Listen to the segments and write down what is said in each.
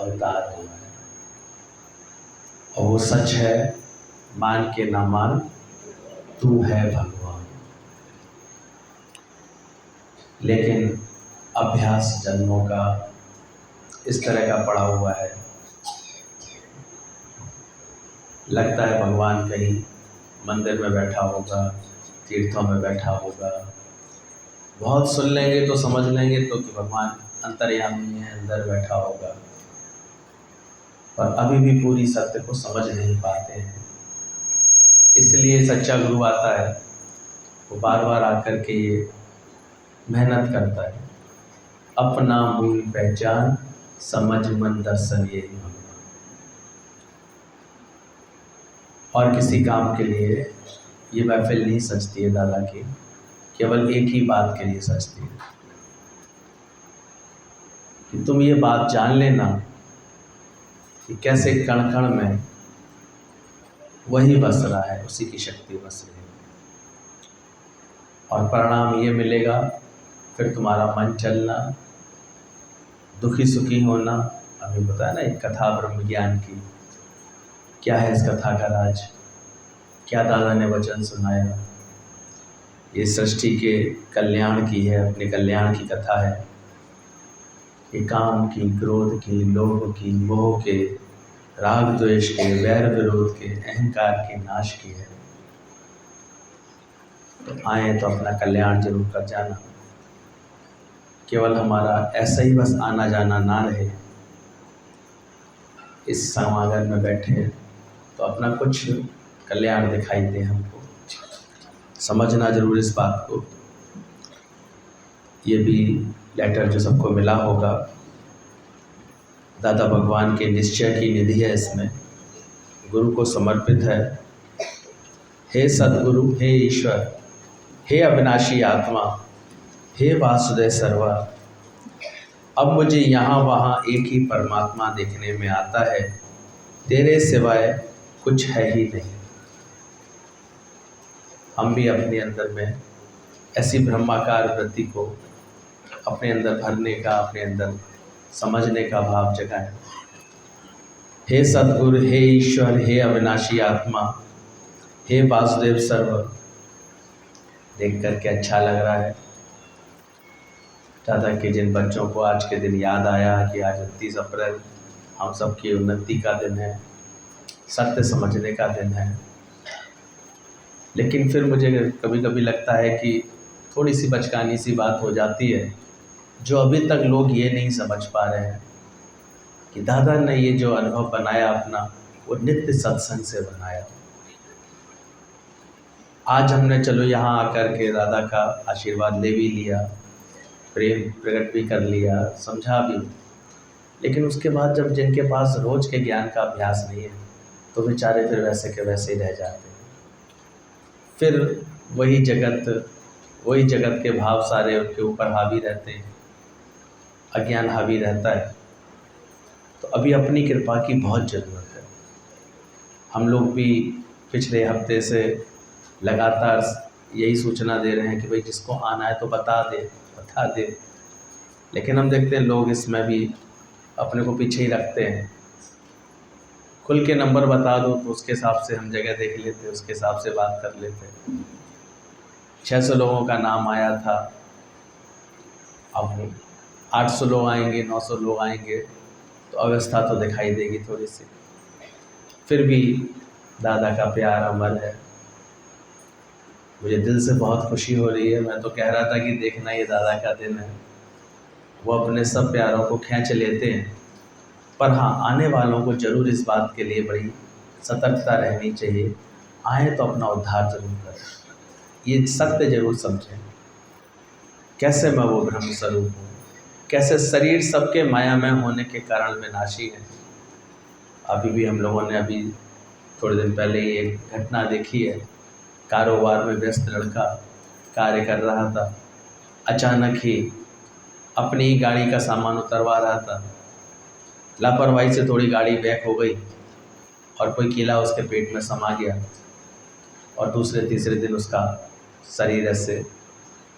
अवतार हुआ है। और वो सच है, मान के ना मान, तू है भगवान। लेकिन अभ्यास जन्मों का इस तरह का पड़ा हुआ है, लगता है भगवान कहीं मंदिर में बैठा होगा, तीर्थों में बैठा होगा। बहुत सुन लेंगे तो समझ लेंगे तो कि भगवान अंतर्यामी है, अंदर बैठा होगा, पर अभी भी पूरी सत्य को समझ नहीं पाते हैं। इसलिए सच्चा गुरु आता है, वो बार बार आकर के ये मेहनत करता है, अपना मूल पहचान, समझ मन दर्शन ये भगवान। और किसी काम के लिए ये महफिल नहीं सजती है दादा की, केवल एक ही बात के लिए सजती है कि तुम ये बात जान लेना कि कैसे कण कण में वही बस रहा है, उसी की शक्ति बस रही है। और परिणाम ये मिलेगा, फिर तुम्हारा मन चलना, दुखी सुखी होना। अभी बताया ना एक कथा ब्रह्म ज्ञान की, क्या है इस कथा का राज, क्या दादा ने वचन सुनाया। ये सृष्टि के कल्याण की है, अपने कल्याण की कथा है। ये काम की, क्रोध की, लोभ की, मोह के, राग द्वेष के, वैर विरोध के, अहंकार के नाश की है। तो आए तो अपना कल्याण जरूर कर जाना। केवल हमारा ऐसा ही बस आना जाना ना रहे, इस समागम में बैठे तो अपना कुछ कल्याण दिखाई दे हमको। समझना जरूर इस बात को। ये भी लेटर जो सबको मिला होगा, दादा भगवान के निश्चय की निधि है, इसमें गुरु को समर्पित है। हे सद्गुरु, हे ईश्वर, हे अविनाशी आत्मा, हे वासुदेव सर्वा, अब मुझे यहाँ वहाँ एक ही परमात्मा देखने में आता है, तेरे सिवाय कुछ है ही नहीं। हम भी अपने अंदर में ऐसी ब्रह्माकार वृत्ति को अपने अंदर भरने का, अपने अंदर समझने का भाव जगाएं। हे सद्गुरु, हे ईश्वर, हे अविनाशी आत्मा, हे वासुदेव सर्व। देख करके अच्छा लग रहा है दादा के जिन बच्चों को आज के दिन याद आया कि आज 29 अप्रैल हम सबकी उन्नति का दिन है, सत्य समझने का दिन है। लेकिन फिर मुझे कभी कभी लगता है कि थोड़ी सी बचकानी सी बात हो जाती है, जो अभी तक लोग ये नहीं समझ पा रहे हैं कि दादा ने ये जो अनुभव बनाया अपना, वो नित्य सत्संग से बनाया। आज हमने चलो यहाँ आकर के दादा का आशीर्वाद ले भी लिया, प्रेम प्रकट भी कर लिया, समझा भी, लेकिन उसके बाद जब जिनके पास रोज के ज्ञान का अभ्यास नहीं है तो बेचारे फिर वैसे के वैसे ही रह जाते हैं। फिर वही जगत के भाव सारे उनके ऊपर हावी रहते हैं, अज्ञान हावी रहता है। तो अभी अपनी कृपा की बहुत ज़रूरत है। हम लोग भी पिछले हफ्ते से लगातार यही सूचना दे रहे हैं कि भाई जिसको आना है तो बता दे। लेकिन हम देखते हैं लोग इसमें भी अपने को पीछे ही रखते हैं। खुल के नंबर बता दो तो उसके हिसाब से हम जगह देख लेते, उसके हिसाब से बात कर लेते। 600 लोगों का नाम आया था, अब 800 लोग आएंगे, 900 लोग आएंगे, तो अवस्था तो दिखाई देगी थोड़ी सी। फिर भी दादा का प्यार अमर है। मुझे दिल से बहुत खुशी हो रही है। मैं तो कह रहा था कि देखना ये दादा का दिन है, वो अपने सब प्यारों को खींच लेते हैं। पर हाँ, आने वालों को ज़रूर इस बात के लिए बड़ी सतर्कता रहनी चाहिए, आए तो अपना उद्धार जरूर करें, ये सत्य जरूर समझें। कैसे मैं वो ब्रह्म स्वरूप हूँ, कैसे शरीर सबके मायामय होने के कारण विनाशी है। अभी भी हम लोगों ने अभी थोड़े दिन पहले ही एक घटना देखी है। कारोबार में व्यस्त लड़का कार्य कर रहा था, अचानक ही अपनी ही गाड़ी का सामान उतरवा रहा था, लापरवाही से थोड़ी गाड़ी बैक हो गई और कोई कीला उसके पेट में समा गया और दूसरे तीसरे दिन उसका शरीर ऐसे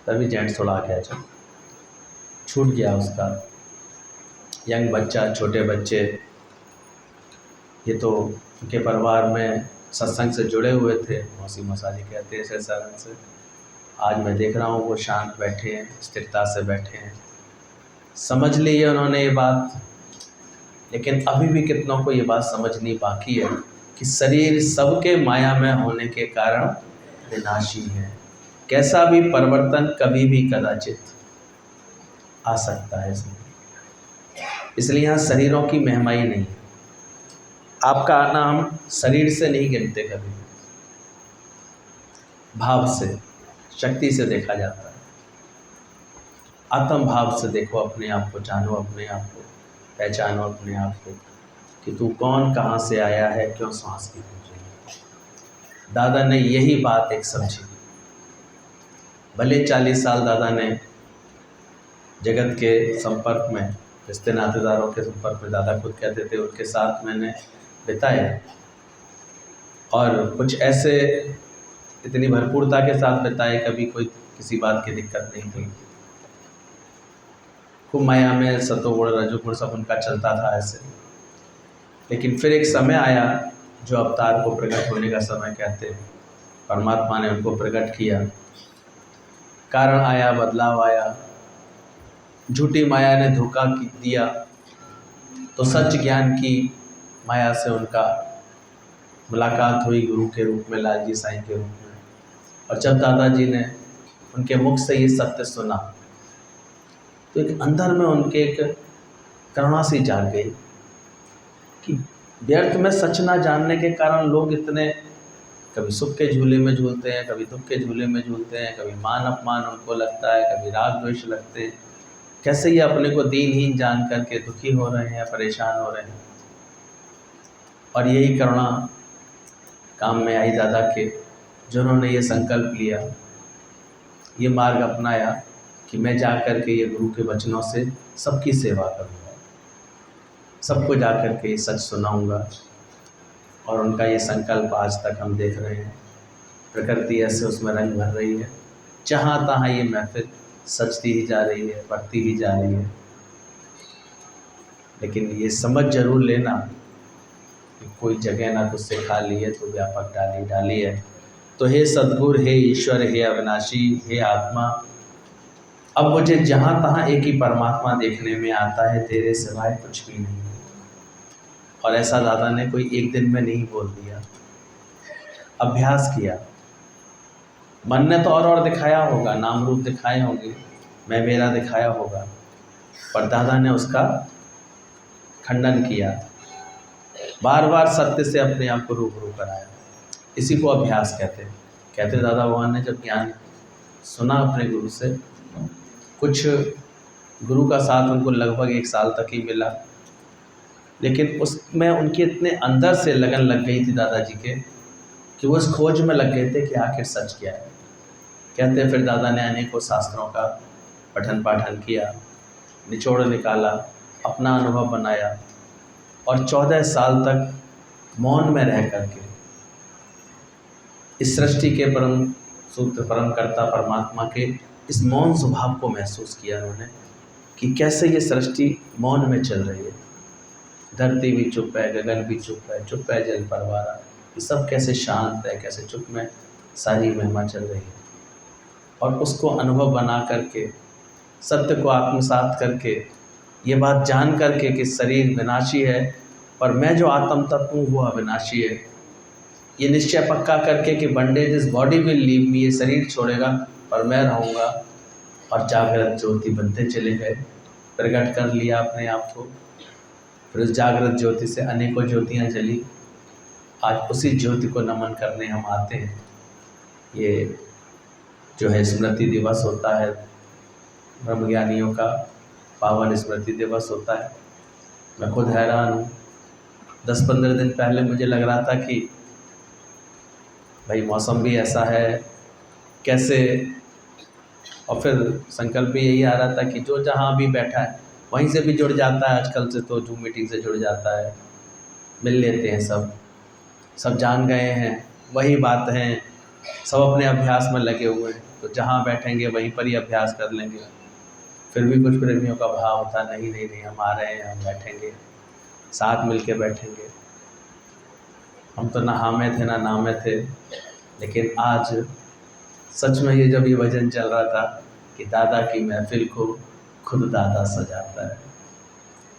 तभी जेंट्स थोड़ा गया, छूट गया उसका यंग बच्चा, छोटे बच्चे, ये तो उनके परिवार में सत्संग से जुड़े हुए थे, मौसी मौसाजी कहते हैं ऐसे सारण से। आज मैं देख रहा हूँ वो शांत बैठे हैं, स्थिरता से बैठे हैं, समझ ली है उन्होंने ये बात। लेकिन अभी भी कितनों को ये बात समझनी बाकी है कि शरीर सबके माया में होने के कारण विनाशी है। कैसा भी परिवर्तन कभी भी कदाचित आ सकता है इसमें, इसलिए यहाँ शरीरों की महमाई नहीं है। आपका आना हम शरीर से नहीं गिनते, कभी भाव से, शक्ति से देखा जाता है। आत्म भाव से देखो अपने आप को, जानो अपने आप को, पहचानो अपने आप को कि तू कौन, कहाँ से आया है, क्यों सांस की पूछ रही है। दादा ने यही बात एक समझी। भले 40 साल दादा ने जगत के संपर्क में, रिश्ते नातेदारों के संपर्क में, दादा खुद कहते थे उनके साथ मैंने बिताए, और कुछ ऐसे इतनी भरपूरता के साथ बिताए, कभी कोई किसी बात की दिक्कत नहीं हुई। खूब माया में सतोगुण रजोगुण सब उनका चलता था ऐसे। लेकिन फिर एक समय आया जो अवतार को प्रकट होने का समय कहते हैं, परमात्मा ने उनको प्रकट किया, कारण आया, बदलाव आया, झूठी माया ने धोखा दिया, तो सच ज्ञान की माया से उनका मुलाकात हुई गुरु के रूप में, लालजी साईं के रूप में। और जब दादाजी ने उनके मुख से ये सत्य सुना तो एक अंदर में उनके एक करुणा सी जाग गई कि व्यर्थ में सच ना जानने के कारण लोग इतने कभी सुख के झूले में झूलते हैं, कभी दुख के झूले में झूलते हैं, कभी मान अपमान उनको लगता है, कभी राग द्वेष लगते हैं। कैसे ये अपने को दीनहीन जान करके दुखी हो रहे हैं, परेशान हो रहे हैं। और यही करुणा काम में आई दादा के, जिन्होंने ये संकल्प लिया, ये मार्ग अपनाया कि मैं जा कर के ये गुरु के वचनों से सबकी सेवा करूँगा, सबको जा कर के ये सच सुनाऊँगा। और उनका ये संकल्प आज तक हम देख रहे हैं। प्रकृति ऐसे उसमें रंग भर रही है, जहाँ तहाँ ये महफिल सजती ही जा रही है, बढ़ती ही जा रही है। लेकिन ये समझ जरूर लेना कि कोई जगह ना तुझसे खाली है, तो व्यापक डाली डाली है। तो हे सद्गुरु, हे ईश्वर, हे अविनाशी, हे आत्मा, अब मुझे जहाँ तहाँ एक ही परमात्मा देखने में आता है, तेरे सिवाय कुछ भी नहीं। और ऐसा दादा ने कोई एक दिन में नहीं बोल दिया, अभ्यास किया। मन ने तो और दिखाया होगा, नाम रूप दिखाए होंगे, मैं मेरा दिखाया होगा, पर दादा ने उसका खंडन किया, बार बार सत्य से अपने आप को रूबरू कराया। इसी को अभ्यास कहते दादा भगवान ने जब ज्ञान सुना अपने गुरु से, कुछ गुरु का साथ उनको लगभग 1 साल तक ही मिला, लेकिन उसमें उनके इतने अंदर से लगन लग गई थी दादाजी के कि वो इस खोज में लग गए थे कि आखिर सच क्या है। कहते फिर दादा ने अनेकों शास्त्रों का पठन पाठन किया, निचोड़ निकाला, अपना अनुभव बनाया, और 14 साल तक मौन में रह करके इस सृष्टि के परम सूत्र, परम कर्ता परमात्मा के इस मौन स्वभाव को महसूस किया उन्होंने कि कैसे ये सृष्टि मौन में चल रही है। धरती भी चुप है, गगन भी चुप है जल परवारा, ये सब कैसे शांत है, कैसे चुप में सारी महिमा चल रही है। और उसको अनुभव बना करके, सत्य को आत्मसात करके, ये बात जान करके कि शरीर विनाशी है, पर मैं जो आत्म तत्व हूँ वो अविनाशी है, ये निश्चय पक्का करके कि one day this body will leave me, ये शरीर छोड़ेगा पर मैं रहूँगा। और जागृत ज्योति बनते चले गए, प्रकट कर लिया अपने आप को। फिर उस जागृत ज्योति से अनेकों ज्योतियाँ जली। आज उसी ज्योति को नमन करने हम आते हैं। ये जो है स्मृति दिवस होता है, ब्रह्मज्ञानियों का पावन स्मृति दिवस होता है। मैं खुद हैरान हूँ, 10-15 दिन पहले मुझे लग रहा था कि भाई मौसम भी ऐसा है कैसे, और फिर संकल्प भी यही आ रहा था कि जो जहाँ भी बैठा है वहीं से भी जुड़ जाता है। आजकल से तो जूम मीटिंग से जुड़ जाता है, मिल लेते हैं, सब जान गए हैं, वही बात हैं, सब अपने अभ्यास में लगे हुए हैं, तो जहाँ बैठेंगे वहीं पर ही अभ्यास कर लेंगे। फिर भी कुछ प्रेमियों का भाव होता, नहीं नहीं नहीं, हम आ रहे हैं, हम बैठेंगे, साथ मिल के बैठेंगे। हम तो ना हाँ में थे ना ना में थे, लेकिन आज सच में ये जब ये भजन चल रहा था कि दादा की महफिल को खुद दादा सजाता है।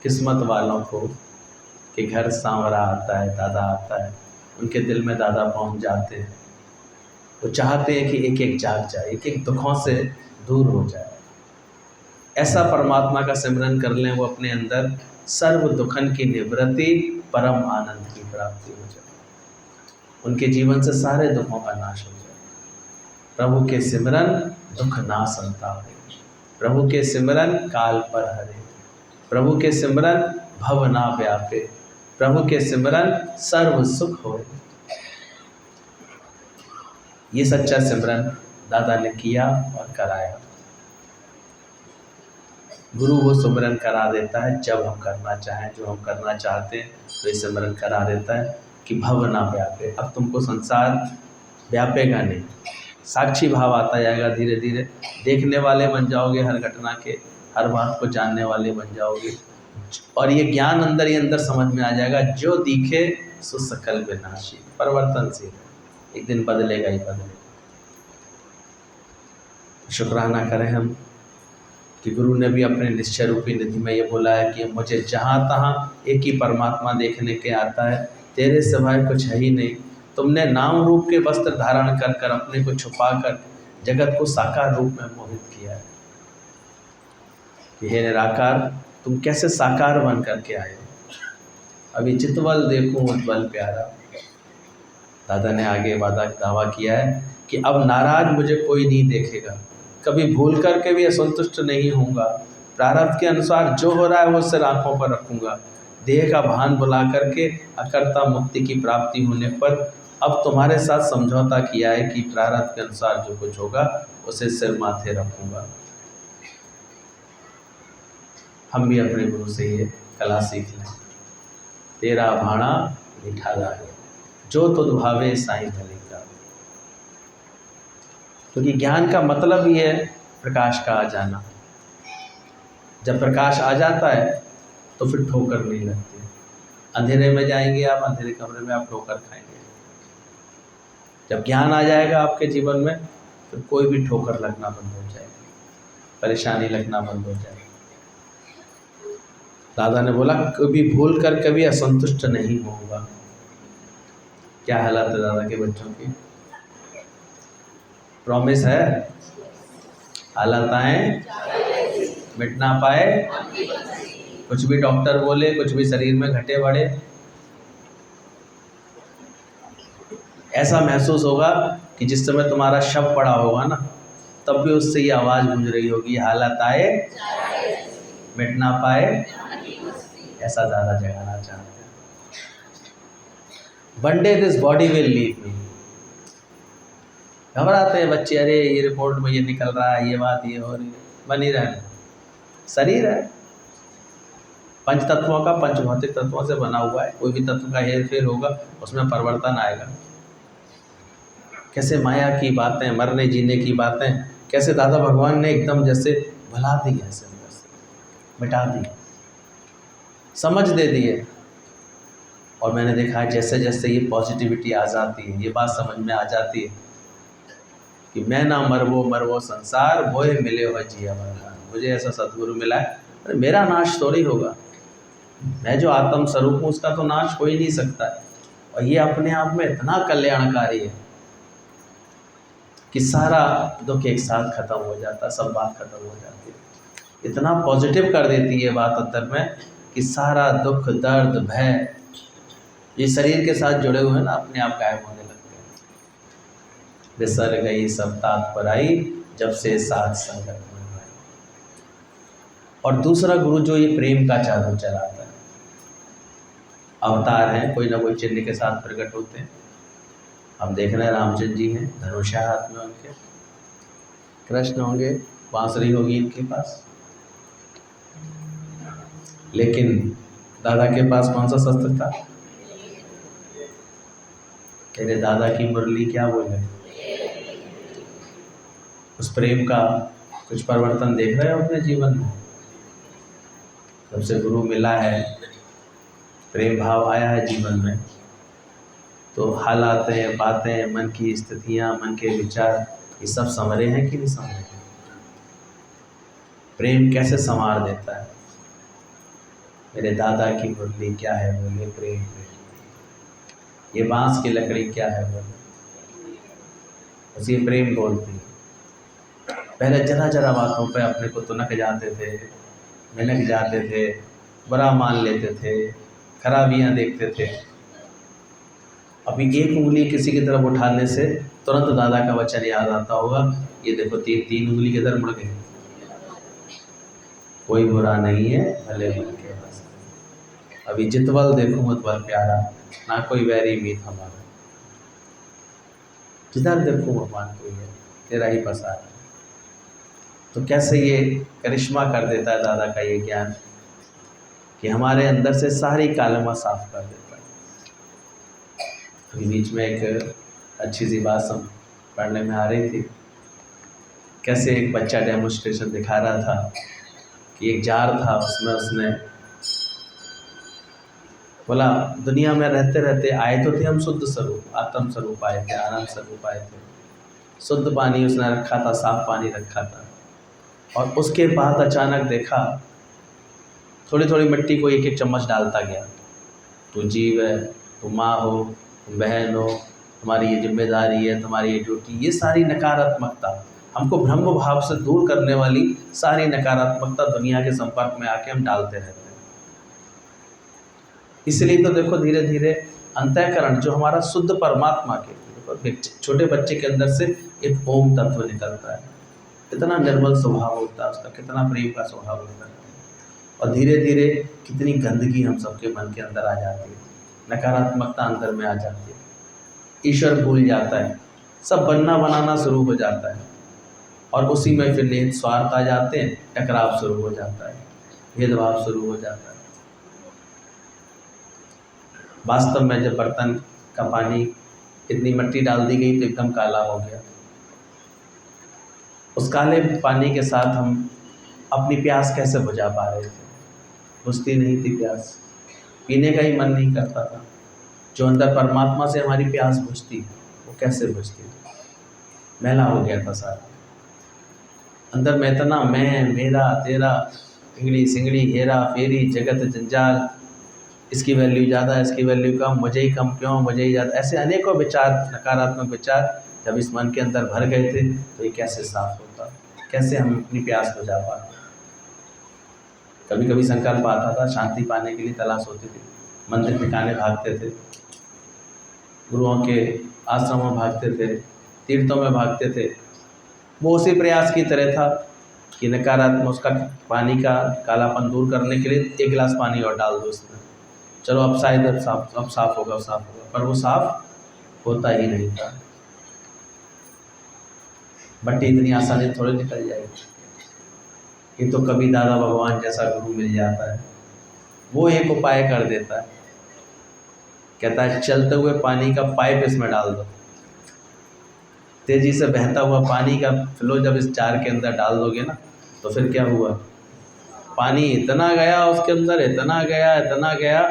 किस्मत वालों को कि घर सांवरा आता है, दादा आता है, उनके दिल में दादा पहुंच जाते हैं। वो चाहते हैं कि एक एक जाग जाए, एक एक दुखों से दूर हो जाए। ऐसा परमात्मा का सिमरन कर लें, वो अपने अंदर सर्व दुखन की निवृत्ति, परम आनंद की प्राप्ति हो जाए, उनके जीवन से सारे दुखों का नाश हो जाए। प्रभु के सिमरन दुख ना संतापे, प्रभु के सिमरन काल पर हरे, प्रभु के सिमरन भव ना व्यापे, प्रभु के सिमरन सर्व सुख होए। ये सच्चा सिमरन दादा ने किया और कराया। गुरु वो सिमरन करा देता है जब हम करना चाहें, जो हम करना चाहते हैं तो ये सिमरन करा देता है कि भव ना व्यापे। अब तुमको संसार व्यापेगा नहीं, साक्षी भाव आता जाएगा, धीरे धीरे देखने वाले बन जाओगे, हर घटना के हर बात को जानने वाले बन जाओगे। और ये ज्ञान अंदर ही अंदर समझ में आ जाएगा, जो दिखे सो सकल विनाशी, परिवर्तनशील है, एक दिन बदलेगा ही बदलेगा। शुक्राना करें हम कि गुरु ने भी अपने निश्चय रूपी निधि में ये बोला है कि मुझे जहाँ तहाँ एक ही परमात्मा देखने के आता है, तेरे सिवाय कुछ है ही नहीं। तुमने नाम रूप के वस्त्र धारण कर कर अपने को छुपा कर जगत को साकार रूप में मोहित किया है। हे निराकार, तुम कैसे साकार बन करके आए हो। अभी चितवल देखूं उज्ज्वल प्यारा। दादा ने आगे वादा दावा किया है कि अब नाराज मुझे कोई नहीं देखेगा, कभी भूल करके भी असंतुष्ट नहीं होऊंगा, प्रारब्ध के अनुसार जो हो रहा है वो सिर आंखों पर रखूंगा। देह का भान बुला करके अकर्ता मुक्ति की प्राप्ति होने पर अब तुम्हारे साथ समझौता किया है कि प्रारब्ध के अनुसार जो कुछ होगा उसे सिर माथे रखूंगा। हम भी अपने गुरु से ये कला सीख लें। तेरा भाणा मीठा लागे, जो तुध भावे साईं भले का। क्योंकि ज्ञान का मतलब ही है प्रकाश का आ जाना। जब प्रकाश आ जाता है तो फिर ठोकर नहीं लगती। अंधेरे में जाएंगे आप, अंधेरे कमरे में आप ठोकर खाएंगे। जब ज्ञान आ जाएगा आपके जीवन में तो कोई भी ठोकर लगना बंद हो जाएगी, परेशानी लगना बंद हो जाएगी। दादा ने बोला कभी भूल कर कभी असंतुष्ट नहीं होऊंगा। क्या हालत है दादा के बच्चों की? प्रॉमिस है, हालत आए मिट ना पाए, कुछ भी डॉक्टर बोले, कुछ भी शरीर में घटे बढ़े, ऐसा महसूस होगा कि जिस समय तुम्हारा शव पड़ा होगा ना, तब भी उससे ये आवाज़ गूंज रही होगी, हालत आए मिट ना पाए। ऐसा दादा जगाना चाहते हैं। One day this body will leave me. घबराते हैं बच्चे, अरे ये रिपोर्ट में ये निकल रहा है, ये बात ये हो रही है। बनी रहना, शरीर है पंच तत्वों का, पंच भौतिक तत्वों से बना हुआ है। कोई भी तत्व का हेर फेर होगा उसमें परिवर्तन आएगा। कैसे माया की बातें, मरने जीने की बातें, कैसे दादा भगवान ने एकदम जैसे भुला दी है, ऐसे अंदर से मिटा दी, समझ दे दी है। और मैंने देखा है जैसे जैसे ये पॉजिटिविटी आ जाती है, ये बात समझ में आ जाती है कि मैं ना मरवो संसार, मोहे मिले हो जिया मरदान। मुझे ऐसा सद्गुरु मिला है, अरे मेरा नाश थोड़ी होगा, मैं जो आत्म स्वरूप हूँ उसका तो नाश हो ही नहीं सकता है। और ये अपने आप में इतना कल्याणकारी है कि सारा दुख एक साथ खत्म हो जाता, सब बात खत्म हो जाती है। इतना पॉजिटिव कर देती है बात अंदर में कि सारा दुख दर्द भय ये शरीर के साथ जुड़े हुए ना अपने आप गायब होने लगते हैं। बिसर गई सब तात पर आई, जब से साथ संगत में आई। और दूसरा गुरु जो ये प्रेम का जादू चलाता है, अवतार हैं, कोई ना कोई चिन्ह के साथ प्रकट होते हैं। हम देख रहे हैं रामचंद्र जी हैं, धनुषा हाथ में उनके, कृष्ण होंगे, बांसुरी होगी इनके पास। लेकिन दादा के पास कौन सा शस्त्र था? तेरे दादा की मुरली क्या बोले? उस प्रेम का कुछ परिवर्तन देख रहे हो अपने जीवन में? जब से गुरु मिला है, प्रेम भाव आया है जीवन में, तो हालातें, बातें, मन की स्थितियाँ, मन के विचार, ये सब संवरे हैं कि नहीं संवरे हैं? प्रेम कैसे संवार देता है? मेरे दादा की मुरली क्या है? बोले प्रेम प्रेम। ये बांस की लकड़ी क्या है? बोले बस ये प्रेम बोलती है। पहले जरा जरा बातों पे अपने को तुनक जाते थे, मिनक जाते थे, बुरा मान लेते थे, खराबियाँ देखते थे। अभी एक उंगली किसी की तरफ उठाने से तुरंत दादा का वचन याद आता होगा, ये देखो तीन उंगली किधर मुड़ गई। कोई बुरा नहीं है भले मन के बस। अभी जितवल देखो मुतवल प्यारा, ना कोई वैरी मीत हमारा। जिधर देखो भगवान कोई है, तेरा ही पसार है। तो कैसे ये करिश्मा कर देता है दादा का ये ज्ञान, कि हमारे अंदर से सारी कालमा साफ कर देता है। अभी बीच में एक अच्छी सी बात सब पढ़ने में आ रही थी, कैसे एक बच्चा डेमोन्स्ट्रेशन दिखा रहा था कि एक जार था, उसमें उसने बोला दुनिया में रहते रहते आए तो थे हम शुद्ध स्वरूप, आत्म स्वरूप आए थे, आनंद स्वरूप आए थे। शुद्ध पानी उसने रखा था, साफ पानी रखा था, और उसके बाद अचानक देखा थोड़ी थोड़ी मिट्टी को एक एक चम्मच डालता गया। तू जीव है, तू माँ हो, तुम बहन हो, तुम्हारी ये जिम्मेदारी है, तुम्हारी ये ड्यूटी, ये सारी नकारात्मकता, हमको ब्रह्म भाव से दूर करने वाली सारी नकारात्मकता दुनिया के संपर्क में आके हम डालते रहते हैं। इसलिए तो देखो धीरे धीरे अंतःकरण जो हमारा शुद्ध परमात्मा के, छोटे बच्चे के अंदर से एक ओम तत्व निकलता है, कितना निर्मल स्वभाव होता है उसका, कितना प्रेम का स्वभाव होता है, और धीरे धीरे कितनी गंदगी हम सबके मन के अंदर आ जाती है, नकारात्मकता अंदर में आ जाती है, ईश्वर भूल जाता है, सब बनना बनाना शुरू हो जाता है, और उसी में फिर निहित स्वार्थ आ जाते हैं, टकराव शुरू हो जाता है, भेदभाव शुरू हो जाता है। वास्तव में जब बर्तन का पानी इतनी मिट्टी डाल दी गई तो एकदम काला हो गया। उस काले पानी के साथ हम अपनी प्यास कैसे बुझा पा रहे थे? बुझती नहीं थी प्यास, पीने का ही मन नहीं करता था। जो अंदर परमात्मा से हमारी प्यास बुझती वो कैसे बुझती? मैला हो गया था सारा अंदर में, इतना मैं, मेरा, तेरा, पिंगड़ी सिंगड़ी, हेरा फेरी, जगत जंजाल, इसकी वैल्यू ज़्यादा, इसकी वैल्यू कम, मुझे ही कम क्यों, मुझे ही ज़्यादा, ऐसे अनेकों विचार, नकारात्मक विचार जब इस मन के अंदर भर गए थे तो ये कैसे साफ होता, कैसे हम अपनी प्यास बुझा पाते? कभी कभी संकल्प आता था, शांति पाने के लिए तलाश होती थी, मंदिर ठिकाने भागते थे, गुरुओं के आश्रमों में भागते थे, तीर्थों में भागते थे। वो उसी प्रयास की तरह था कि नकारात्मक उसका पानी का कालापन दूर करने के लिए एक गिलास पानी और डाल दो उसमें, चलो अब शायद अब साफ होगा, पर वो साफ होता ही नहीं था। बट्टी इतनी आसानी थोड़ी निकल जाएगी। ये तो कभी दादा भगवान जैसा गुरु मिल जाता है, वो एक उपाय कर देता है, कहता है चलते हुए पानी का पाइप इसमें डाल दो, तेजी से बहता हुआ पानी का फ्लो जब इस जार के अंदर डाल दोगे ना, तो फिर क्या हुआ, पानी इतना गया उसके अंदर, इतना गया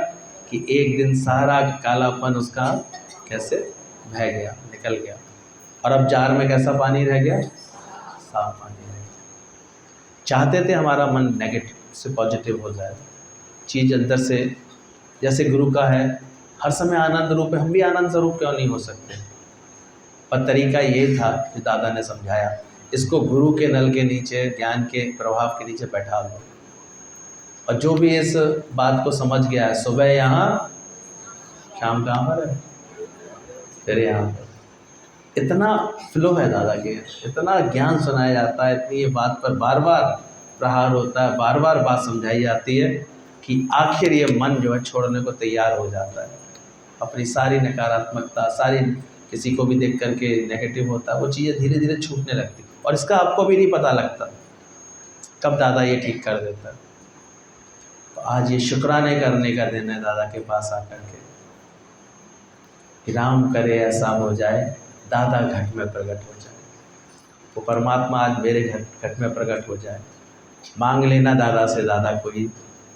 कि एक दिन सारा कालापन उसका कैसे बह गया, निकल गया। और अब जार में कैसा पानी रह गया? साफ पानी रह गया। चाहते थे हमारा मन नेगेटिव से पॉजिटिव हो जाए, चीज़ अंदर से जैसे गुरु का है हर समय आनंद रूप है, हम भी आनंद स्वरूप क्यों नहीं हो सकते? पर तरीका ये था कि दादा ने समझाया, इसको गुरु के नल के नीचे, ज्ञान के प्रभाव के नीचे बैठा दो, और जो भी इस बात को समझ गया है, सुबह यहाँ, शाम कहाँ पर है, फिर यहाँ पर। इतना फ्लो है दादा के, इतना ज्ञान सुनाया जाता है, इतनी ये बात पर बार बार प्रहार होता है, बार बार बात समझाई जाती है कि आखिर ये मन जो है छोड़ने को तैयार हो जाता है। अपनी सारी नकारात्मकता, सारी किसी को भी देख करके नेगेटिव होता है, वो चीज़ें धीरे धीरे छूटने लगती, और इसका आपको भी नहीं पता लगता कब दादा ये ठीक कर देता है। तो आज ये शुक्राने करने का दिन है दादा के पास आकर के, कि राम करे ऐसा हो जाए, दादा घट में प्रकट हो जाए। वो परमात्मा आज मेरे घट में प्रकट हो जाए। मांग लेना दादा से दादा कोई,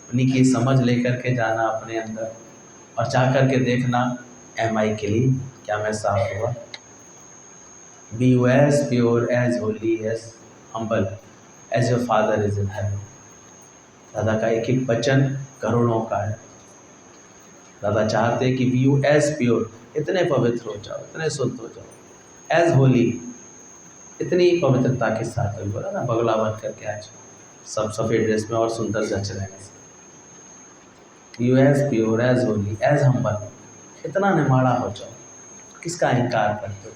उन्हीं की समझ लेकर के जाना अपने अंदर और चाह कर के देखना, एम आई क्लीन, क्या मैं साफ हुआ? Be you as pure as holy as humble as your father is in heaven. दादा का एक एक वचन करोड़ों का है। दादा चाहते हैं कि बी यू एज प्योर, इतने पवित्र हो जाओ, इतने शुद्ध हो जाओ, एज होली, इतनी पवित्रता के साथ। बोला ना बगला बन करके आज सब सफ़ेद ड्रेस में और सुंदर जच रहे हैं। You as pure as holy as humble, इतना निमाड़ा हो जाओ। किसका अहंकार करते हो?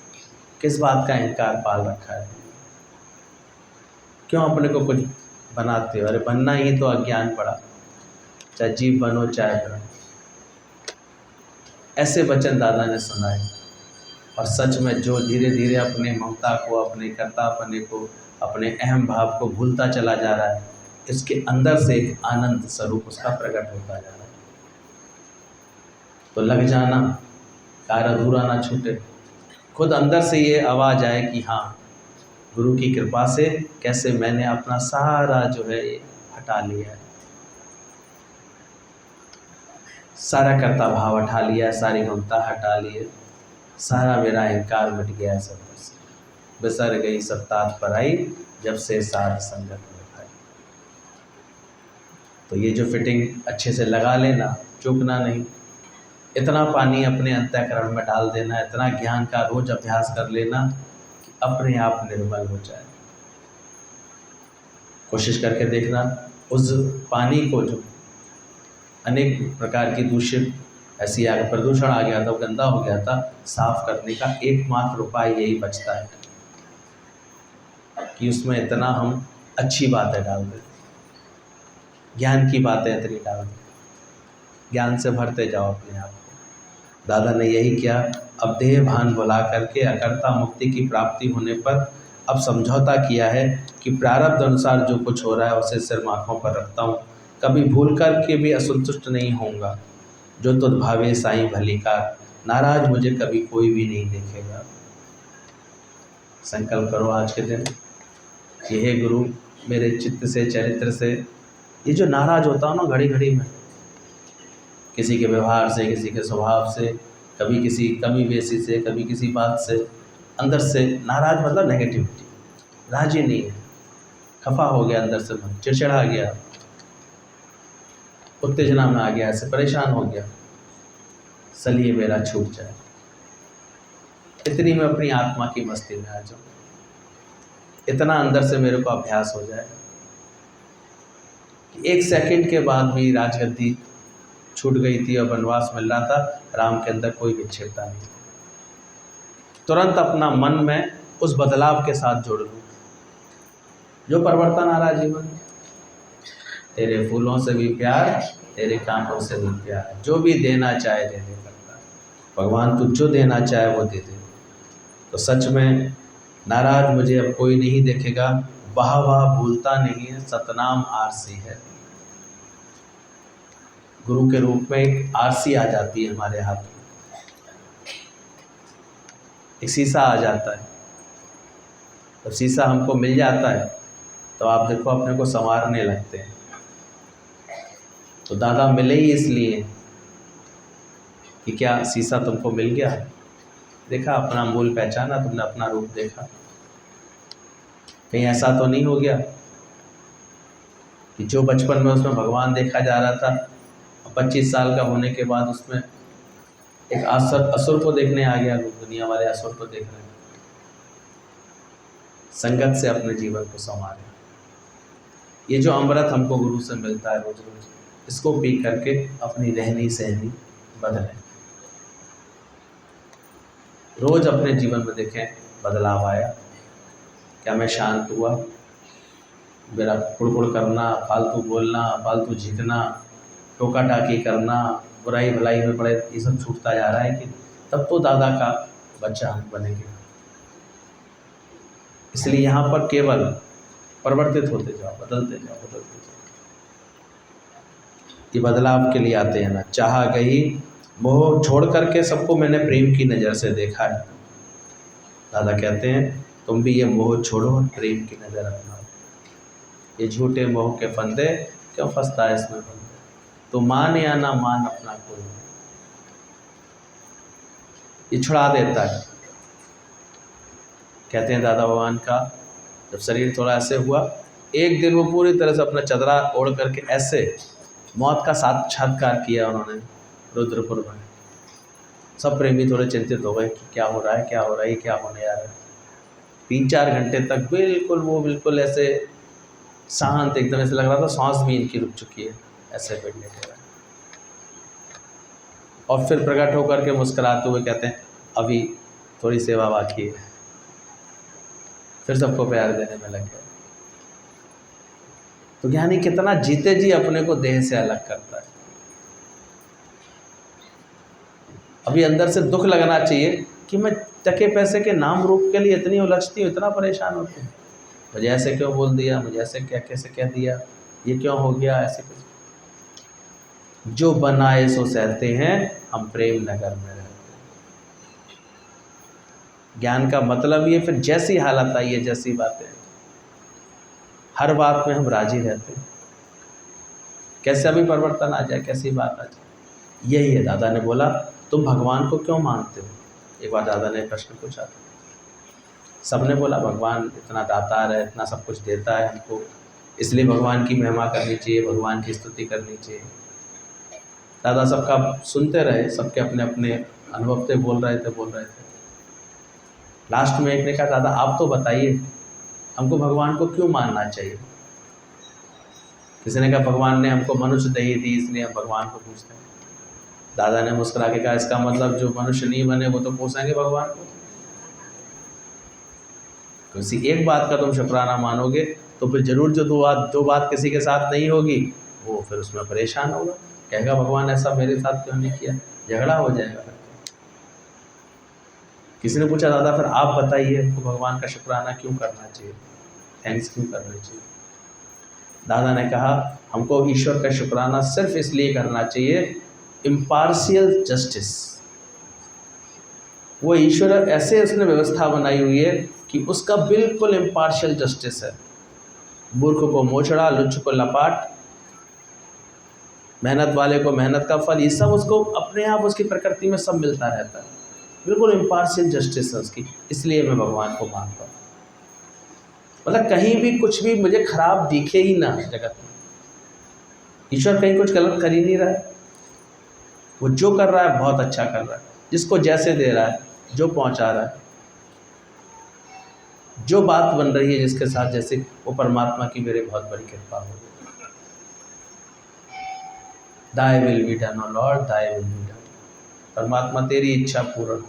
किस बात का अहंकार पाल रखा है? क्यों अपने को कुछ बनाते हो? अरे बनना ही तो अज्ञान पड़ा, चाहे जीव बनो चाहे बनो। ऐसे वचन दादा ने सुनाए और सच में जो धीरे धीरे अपने ममता को, अपने कर्तापने को, अपने अहम भाव को भूलता चला जा रहा है, इसके अंदर से एक आनंद स्वरूप उसका प्रकट होता जा रहा है। तो लग जाना, कार्य अधूरा ना छूटे। खुद अंदर से ये आवाज़ आए कि हाँ, गुरु की कृपा से कैसे मैंने अपना सारा जो है ये हटा लिया है, सारा कर्ता भाव हटा लिया है, सारी ममता हटा ली है, सारा मेरा अहंकार मिट गया है सब से। बिसर गई सब तात पर आई, जब से साथ संगत में भाई। तो ये जो फिटिंग अच्छे से लगा लेना, चूकना नहीं। इतना पानी अपने अंतःकरण में डाल देना, इतना ज्ञान का रोज अभ्यास कर लेना कि अपने आप निर्मल हो जाए। कोशिश करके देखना, उस पानी को जो अनेक प्रकार की दूषित ऐसी प्रदूषण आ गया था, वो गंदा हो गया था, साफ करने का एकमात्र उपाय यही बचता है कि उसमें इतना हम अच्छी बातें डाल दें, ज्ञान की बातें इतनी डाल दें, ज्ञान से भरते जाओ अपने आप को। दादा ने यही किया। अब देह भान भुला करके अकर्ता मुक्ति की प्राप्ति होने पर अब समझौता किया है कि प्रारब्ध अनुसार जो कुछ हो रहा है उसे सिर्फ आँखों पर रखता हूँ, कभी भूल कर के भी असंतुष्ट नहीं होऊंगा। जो तुझ भावे साईं भली का, नाराज मुझे कभी कोई भी नहीं देखेगा। संकल्प करो आज के दिन कि हे गुरु, मेरे चित्त से, चरित्र से ये जो नाराज होता हूँ ना घड़ी घड़ी में, किसी के व्यवहार से, किसी के स्वभाव से, कभी किसी कमी बेसी से, कभी किसी बात से, अंदर से नाराज मतलब नेगेटिविटी, राजी नहीं है, खफा हो गया, अंदर से मन चिड़चिड़ा गया, उत्तेजना में आ गया, ऐसे परेशान हो गया, चलिए मेरा छूट जाए। इतनी मैं अपनी आत्मा की मस्ती में आ जाऊँ, इतना अंदर से मेरे को अभ्यास हो जाए कि एक सेकंड के बाद मेरी राजगद्दी छूट गई थी और वनवास मिल रहा था, राम के अंदर कोई विच्छेदता नहीं। तुरंत अपना मन में उस बदलाव के साथ जोड़ लूँ जो परिवर्तन आ रहा है जीवन में। तेरे फूलों से भी प्यार, तेरे कांटों से भी प्यार, जो भी देना चाहे दे दे करता, भगवान तू जो देना चाहे वो दे दे। तो सच में नाराज मुझे अब कोई नहीं देखेगा, वाह वाह भूलता नहीं है, सतनाम आरसी है। गुरु के रूप में एक आरसी आ जाती है हमारे हाथ में, एक शीशा आ जाता है। जब शीशा हमको मिल जाता है तो आप देखो अपने को संवारने लगते हैं। तो दादा मिले ही इसलिए कि क्या शीशा तुमको मिल गया, देखा अपना मूल पहचाना, तुमने अपना रूप देखा। कहीं ऐसा तो नहीं हो गया कि जो बचपन में उसमें भगवान देखा जा रहा था, 25 साल का होने के बाद उसमें एक असुर को देखने आ गया, लोग दुनिया वाले असुर को देख रहे हैं। संगत से अपने जीवन को संवारें। ये जो अमृत हमको गुरु से मिलता है रोज रोज, इसको पी करके अपनी रहनी सहनी बदलें। रोज अपने जीवन में देखें बदलाव आया, क्या मैं शांत हुआ, मेरा कुड़कुड़ करना, फालतू बोलना, फालतू झिकना, टोका टाकी करना, बुराई भलाई में पड़े, ये सब छूटता जा रहा है कि तब तो दादा का बच्चा हम बनेंगे। इसलिए यहाँ पर केवल परिवर्तित होते जाओ, बदलते जाओ, बदलते जाओ। ये बदलाव के लिए आते हैं ना। चाहा गई मोह छोड़ करके सबको मैंने प्रेम की नज़र से देखा है। दादा कहते हैं तुम भी ये मोह छोड़ो और प्रेम की नज़र अपनाओ। ये झूठे मोह के फंदे क्यों फंसता है इसमें बंदे, तो मान या ना मान अपना कोई नहीं। ये छुड़ा देता है। कहते हैं दादा भगवान का जब शरीर थोड़ा ऐसे हुआ, एक दिन वो पूरी तरह से अपना चदरा ओढ़ करके ऐसे मौत का साक्षात्कार किया उन्होंने रुद्रपुर में। सब प्रेमी थोड़े चिंतित हो गए कि क्या हो रहा है, क्या हो रहा है, क्या होने आ रहा है। 3-4 घंटे तक बिल्कुल ऐसे शांत, एकदम ऐसे लग रहा था सांस भी इनकी रुक चुकी है, ऐसे बैठने के बाद। और फिर प्रकट होकर के मुस्कुराते हुए कहते हैं अभी थोड़ी सेवा बाकी है। फिर सबको प्यार देने में लग गए। तो ज्ञानी कितना जीते जी अपने को देह से अलग करता है। अभी अंदर से दुख लगना चाहिए कि मैं टके पैसे के नाम रूप के लिए इतनी उलझती हूँ, इतना परेशान होती हूँ, मुझे ऐसे क्यों बोल दिया, मुझे ऐसे क्या कैसे कह दिया, ये क्यों हो गया, ऐसे कुछ। जो बनाए सो सहते हैं, हम प्रेम नगर में रहते हैं। ज्ञान का मतलब ये, फिर जैसी हालत आई है, जैसी बातें, हर बात में हम राजी रहते हैं। कैसा भी परिवर्तन आ जाए, कैसी बात आ जाए। यही है, दादा ने बोला तुम भगवान को क्यों मानते हो। एक बार दादा ने प्रश्न पूछा, सबने बोला भगवान इतना दातार है, इतना सब कुछ देता है हमको, इसलिए भगवान की महिमा करनी चाहिए, भगवान की स्तुति करनी चाहिए। दादा सबका सुनते रहे, सबके अपने अपने अनुभव से बोल रहे थे। लास्ट में एक ने कहा दादा आप तो बताइए हमको भगवान को क्यों मानना चाहिए। किसी ने कहा भगवान ने हमको मनुष्य दही दी इसलिए हम भगवान को पूछते हैं। दादा ने मुस्कुरा के कहा इसका मतलब जो मनुष्य नहीं बने वो तो पूछेंगे भगवान को। किसी एक बात का तुम शुक्राना मानोगे तो फिर जरूर जो दो बात किसी के साथ नहीं होगी वो फिर उसमें परेशान होगा, कहेगा भगवान ऐसा मेरे साथ क्यों नहीं किया, झगड़ा हो जाएगा। किसी ने पूछा दादा फिर आप बताइए हमको भगवान का शुक्राना क्यों करना चाहिए, थैंक्स क्यों करना चाहिए। दादा ने कहा हमको ईश्वर का शुक्राना सिर्फ इसलिए करना चाहिए, इम्पार्शियल जस्टिस। वो ईश्वर ऐसे उसने व्यवस्था बनाई हुई है कि उसका बिल्कुल इम्पार्शियल जस्टिस है। मूर्ख को मोचड़ा, लुच्च को लपाट, मेहनत वाले को मेहनत का फल, ये सब उसको अपने आप उसकी प्रकृति में सब मिलता रहता है। बिल्कुल इम्पार्शियल जस्टिस है उसकी, इसलिए मैं भगवान को मानता हूँ। मतलब कहीं भी कुछ भी मुझे खराब दिखे ही ना जगत में। ईश्वर कहीं कुछ गलत कर ही नहीं रहा है, वो जो कर रहा है बहुत अच्छा कर रहा है, जिसको जैसे दे रहा है, जो पहुंचा रहा है, जो बात बन रही है जिसके साथ, जैसे वो परमात्मा की मेरे बहुत बड़ी कृपा हो। Thy will be done, O Lord, Thy will be done। परमात्मा तेरी इच्छा पूर्ण।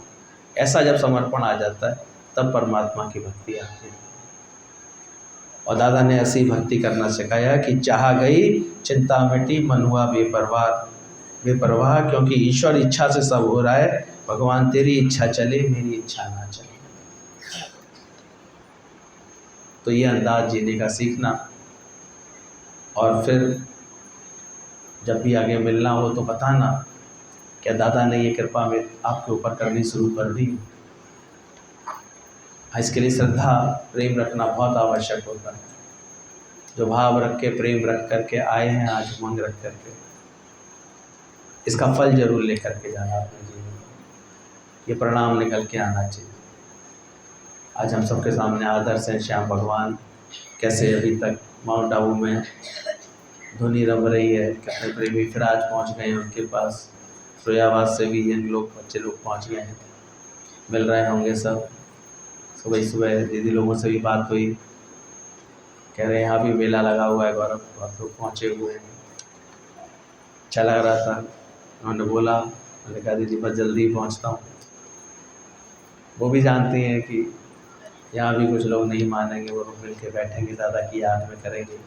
ऐसा जब समर्पण आ जाता है तब परमात्मा की भक्ति आती है। और दादा ने ऐसी भक्ति करना सिखाया कि चाह गई चिंता मिटी, मन हुआ बेपरवाह, क्योंकि ईश्वर इच्छा से सब हो रहा है। भगवान तेरी इच्छा चले, मेरी इच्छा ना चले। तो ये अंदाज जीने का सीखना, और फिर जब भी आगे मिलना हो तो बताना क्या दादा ने ये कृपा में आपके ऊपर करनी शुरू कर दी। इसके लिए श्रद्धा प्रेम रखना बहुत आवश्यक होता है। जो भाव रख के, प्रेम रख करके आए हैं आज, उमंग रख करके, इसका फल जरूर लेकर के जाना अपने जीवन में। ये परिणाम निकल के आना चाहिए। आज हम सबके सामने आदर्श हैं श्याम भगवान, कैसे अभी तक माउंट आबू में धुनी रम रही है, कितने प्रेमी फिर आज पहुँच गए हैं उनके पास। फिरोजाबाद से भी यंग लोग, बच्चे लोग पहुँच गए हैं, मिल रहे होंगे सब। सुबह दीदी लोगों से भी बात हुई, कह रहे हैं यहाँ भी मेला लगा हुआ है गौरव, बहुत लोग पहुँचे हुए हैं, अच्छा लग रहा था। उन्होंने बोला, मैंने कहा दीदी बस जल्दी पहुँचता हूँ। वो भी जानती हैं कि यहाँ भी कुछ लोग नहीं मानेंगे, वो लोग मिल के बैठेंगे, दादा की याद में करेंगे।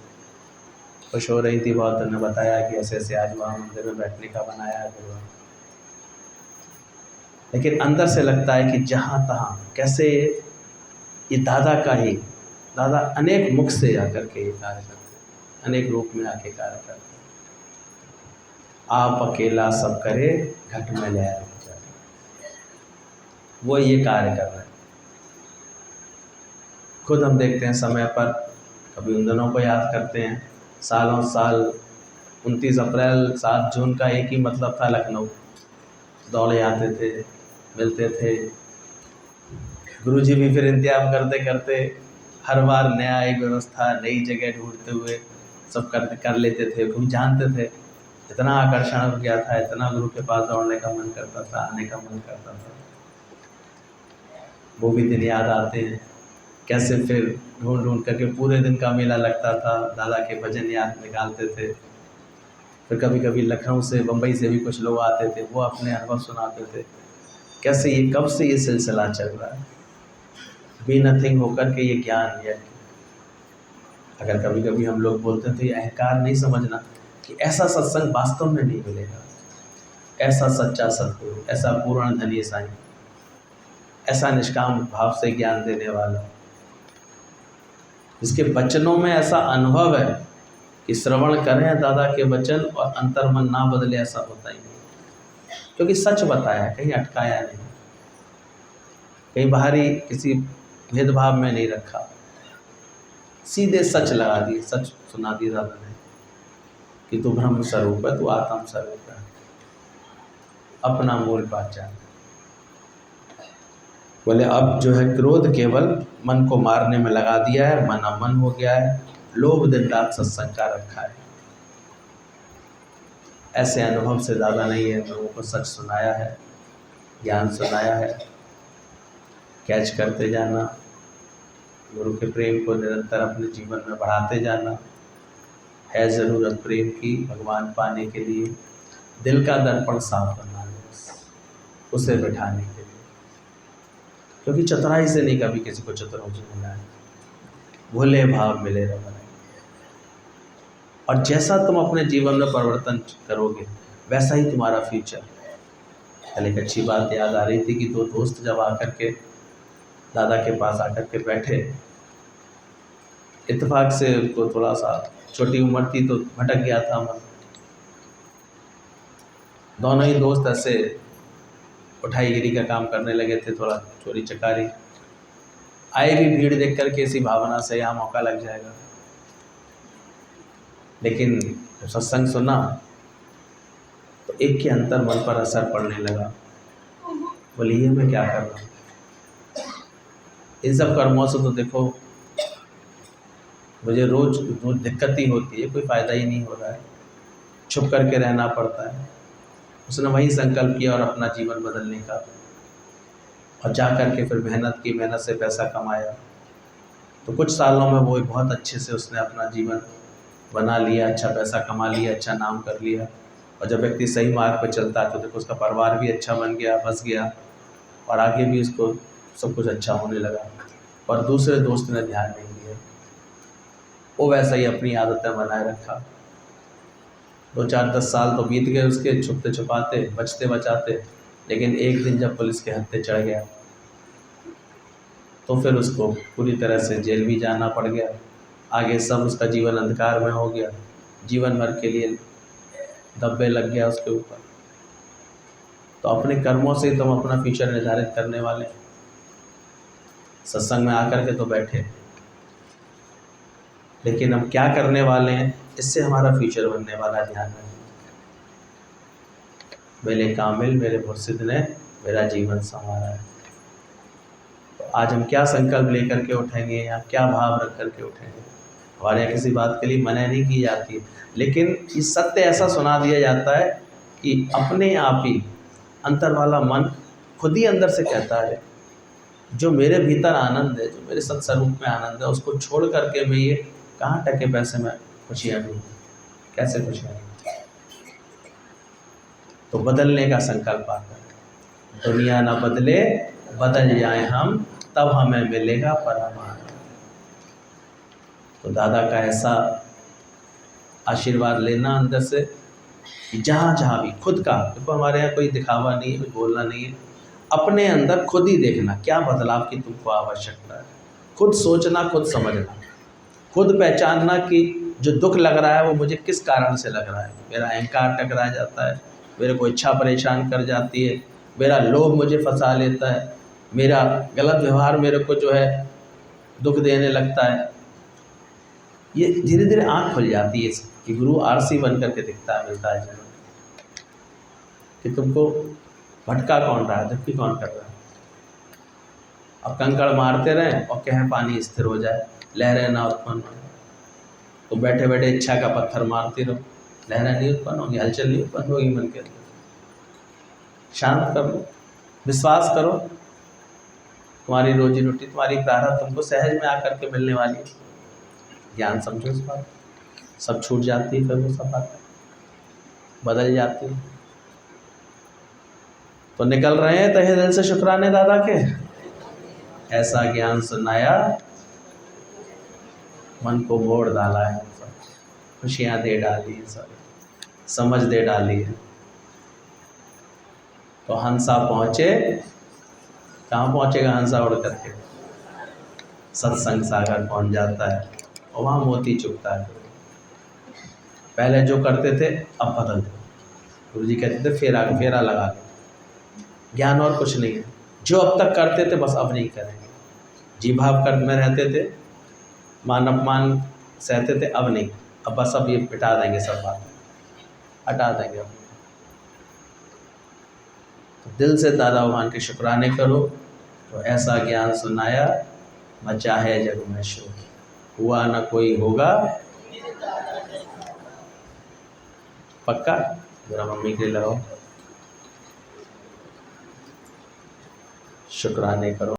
खुश हो रही थी बहुत, उन्होंने बताया कि ऐसे ऐसे आज वहाँ मंदिर में बैठने का बनाया है भगवान। लेकिन अंदर से लगता है कि जहाँ तहाँ कैसे ये दादा का ही, दादा अनेक मुख से आकर के ये कार्य करते, अनेक रूप में आके कार्य करते। आप अकेला सब करे, घट में लहर हो जाए, वो ये कार्य कर रहे हैं। खुद हम देखते हैं समय पर, कभी उन दिनों को याद करते हैं। सालों साल 29 अप्रैल 7 जून का एक ही मतलब था, लखनऊ। दौड़े आते थे, मिलते थे। गुरुजी भी फिर इंतजाम करते करते हर बार नया एक व्यवस्था, नई जगह ढूंढते हुए सब कर लेते थे, क्योंकि जानते थे इतना आकर्षण हो गया था, इतना गुरु के पास दौड़ने का मन करता था, आने का मन करता था। वो भी दिन याद आते हैं, कैसे फिर ढूंढ ढूंढ करके पूरे दिन का मेला लगता था, दादा के भजन याद निकालते थे। फिर कभी कभी लखनऊ से, बम्बई से भी कुछ लोग आते थे, वो अपने अनुभव सुनाते थे, कैसे ये कब से ये सिलसिला चल रहा है, बी नथिंग होकर के ये ज्ञान है। अगर कभी कभी हम लोग बोलते हैं तो ये अहंकार नहीं समझना कि ऐसा सत्संग वास्तव में नहीं मिलेगा, ऐसा सच्चा सतगुरु, ऐसा पूर्ण धनी साईं, ऐसा निष्काम भाव से ज्ञान देने वाला, जिसके वचनों में ऐसा अनुभव है कि श्रवण करें दादा के वचन और अंतर्मन ना बदले, ऐसा होता ही नहीं। क्योंकि सच बताया है, कहीं अटकाया नहीं, कहीं बाहरी किसी भेदभाव में नहीं रखा, सीधे सच लगा दिए, सच सुना दिया दादा ने कि तू ब्रह्म स्वरूप है, तू आत्म स्वरूप है, अपना मूल पहचान। बोले अब जो है क्रोध केवल मन को मारने में लगा दिया है, मन अमन हो गया है, लोभ दिन रात सत्संग का रखा है। ऐसे अनुभव से ज़्यादा नहीं है, लोगों को सच सुनाया है, ज्ञान सुनाया है। कैच करते जाना, गुरु के प्रेम को निरंतर अपने जीवन में बढ़ाते जाना। है ज़रूरत प्रेम की भगवान पाने के लिए, दिल का दर्पण साफ करना है बस, उसे बिठाने के लिए। क्योंकि चतुराई से नहीं कभी किसी को चतुर्भुज मिला है, भोले भाव मिले रमन। और जैसा तुम अपने जीवन में परिवर्तन करोगे वैसा ही तुम्हारा फ्यूचर। कल एक अच्छी बात याद आ रही थी कि दो दोस्त जब आकर के दादा के पास आकर के बैठे, इत्तेफाक से उनको थोड़ा सा छोटी उम्र थी तो भटक गया था मन। दोनों ही दोस्त ऐसे उठाईगिरी का काम करने लगे थे, थोड़ा चोरी चकारी। आए भी भीड़ देख करके इसी भावना से यहाँ मौका लग जाएगा, लेकिन जब सत्संग सुना तो एक के अंतर मन पर असर पड़ने लगा। बोले ये मैं क्या कर रहा हूँ, इन सब कर्मों से तो देखो मुझे रोज दिक्कत ही होती है, कोई फ़ायदा ही नहीं हो रहा है, छुप करके रहना पड़ता है। उसने वही संकल्प किया और अपना जीवन बदलने का, और जा कर के फिर मेहनत की, मेहनत से पैसा कमाया। तो कुछ सालों में वो बहुत अच्छे से उसने अपना जीवन बना लिया, अच्छा पैसा कमा लिया, अच्छा नाम कर लिया। और जब व्यक्ति सही मार्ग पर चलता है तो देखो उसका परिवार भी अच्छा बन गया, बस गया, और आगे भी उसको सब कुछ अच्छा होने लगा। और दूसरे दोस्त ने ध्यान नहीं दिया, वो वैसा ही अपनी आदतें बनाए रखा। 2-4-10 साल तो बीत गए उसके, छुपते छुपाते, बचते बचाते। लेकिन एक दिन जब पुलिस के हत्थे चढ़ गया तो फिर उसको पूरी तरह से जेल भी जाना पड़ गया। आगे सब उसका जीवन अंधकार में हो गया, जीवन भर के लिए दब्बे लग गया उसके ऊपर। तो अपने कर्मों से तुम अपना फ्यूचर निर्धारित करने वाले। सत्संग में आकर के तो बैठे, लेकिन हम क्या करने वाले हैं, इससे हमारा फ्यूचर बनने वाला। ध्यान रखना। मेरे कामिल मेरे मुर्शिद ने मेरा जीवन संवारा है। तो आज हम क्या संकल्प लेकर के उठेंगे या क्या भाव रख कर के उठेंगे। हमारे यहाँ किसी बात के लिए मना नहीं की जाती है, लेकिन इस सत्य ऐसा सुना दिया जाता है कि अपने आप ही अंतर वाला मन खुद ही अंदर से कहता है, जो मेरे भीतर आनंद है, जो मेरे सत्स्वरूप में आनंद है, उसको छोड़ करके मैं ये कहाँ टके पैसे में खुशियाँ ढूँढूँ, कैसे खुशियाँ ढूँढूँ। तो बदलने का संकल्प आता है। दुनिया ना बदले, बदल जाए हम, तब हमें मिलेगा परम आनंद। तो दादा का ऐसा आशीर्वाद लेना अंदर से कि जहाँ जहाँ भी खुद का, देखो हमारे यहाँ कोई दिखावा नहीं है, कोई बोलना नहीं है, अपने अंदर खुद ही देखना क्या बदलाव की तुमको आवश्यकता है। खुद सोचना, खुद समझना, खुद पहचानना कि जो दुख लग रहा है वो मुझे किस कारण से लग रहा है। मेरा अहंकार टकरा जाता है, मेरे को इच्छा परेशान कर जाती है, मेरा लोभ मुझे फंसा लेता है, मेरा गलत व्यवहार मेरे को जो है दुख देने लगता है। ये धीरे धीरे आँख खुल जाती है कि गुरु आरसी बन करके दिखता है, मिलता है जीवन कि तुमको भटका कौन रहा है, दुखी कौन कर रहा है। अब कंकड़ मारते रहें और कहें पानी स्थिर हो जाए, लहरें ना उत्पन्न हो, तो बैठे बैठे इच्छा का पत्थर मारती रहो, लहरें नहीं उत्पन्न होगी, हलचल नहीं उत्पन्न होगी मन के अंदर। शांत कर लो, विश्वास करो, तुम्हारी रोजी रोटी, तुम्हारी प्रारब्ध तुमको सहज में आकर के मिलने वाली है। ज्ञान समझो इस बात, सब छूट जाती है, फिर वो सब बात बदल जाती है। तो निकल रहे हैं तहे दिल से शुक्राने दादा के, ऐसा ज्ञान सुनाया मन को मोड़ डाला है, खुशियाँ दे डाली है, सब समझ दे डाली है। तो हंसा पहुँचे, कहाँ पहुँचेगा हंसा उड़ करके? सत्संग सागर पहुँच जाता है और वहाँ मोती चुगता है। पहले जो करते थे अब बदल दो। गुरु जी कहते थे फेरा फेरा लगा लो, ज्ञान और कुछ नहीं है। जो अब तक करते थे बस अब नहीं करेंगे। जी भाव कर में रहते थे, मान अपमान सहते थे, अब नहीं, अब बस अब ये मिटा देंगे, सब बात हटा देंगे। तो दिल से दादा भगवान के शुक्राने करो। तो ऐसा ज्ञान सुनाया मचा है जग में शोर, हुआ न कोई होगा पक्का। जरा मम्मी के लिए लगाओ, शुक्राने करो।